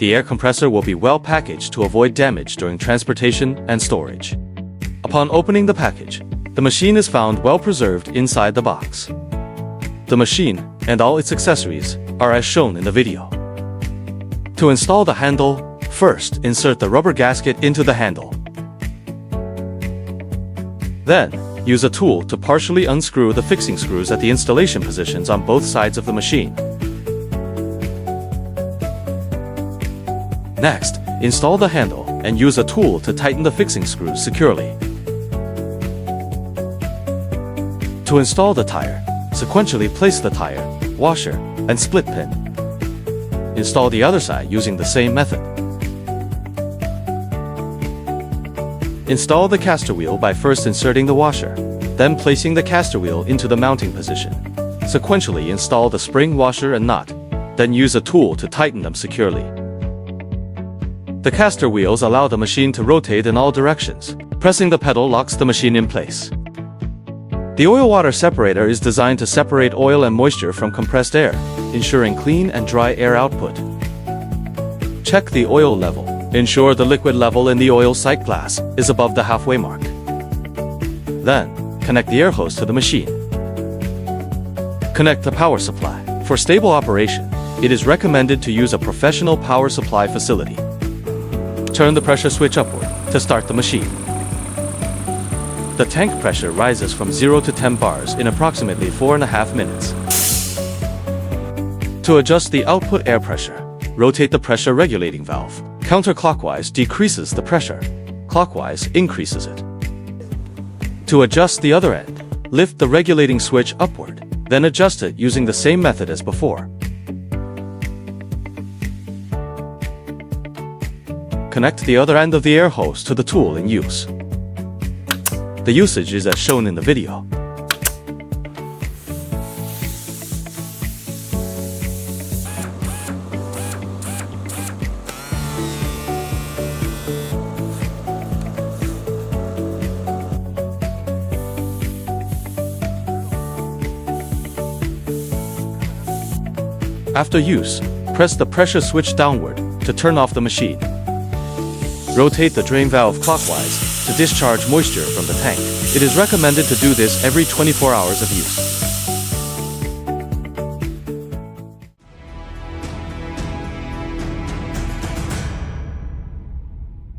The air compressor will be well packaged to avoid damage during transportation and storage. Upon opening the package, the machine is found well preserved inside the box. The machine and all its accessories are as shown in the video. To install the handle, first insert the rubber gasket into the handle. Then, use a tool to partially unscrew the fixing screws at the installation positions on both sides of the machine. Next, install the handle and use a tool to tighten the fixing screws securely. To install the tire, sequentially place the tire, washer, and split pin. Install the other side using the same method. Install the caster wheel by first inserting the washer, then placing the caster wheel into the mounting position. Sequentially install the spring washer and nut, then use a tool to tighten them securely. The caster wheels allow the machine to rotate in all directions. Pressing the pedal locks the machine in place. The oil-water separator is designed to separate oil and moisture from compressed air, ensuring clean and dry air output. Check the oil level. Ensure the liquid level in the oil sight glass is above the halfway mark. Then, connect the air hose to the machine. Connect the power supply. For stable operation, it is recommended to use a professional power supply facility. Turn the pressure switch upward to start the machine. The tank pressure rises from 0 to 10 bars in approximately 4.5 minutes. To adjust the output air pressure, rotate the pressure regulating valve. Counterclockwise decreases the pressure, clockwise increases it. To adjust the other end, lift the regulating switch upward, then adjust it using the same method as before. Connect the other end of the air hose to the tool in use. The usage is as shown in the video. After use, press the pressure switch downward to turn off the machine. Rotate the drain valve clockwise to discharge moisture from the tank. It is recommended to do this every 24 hours of use.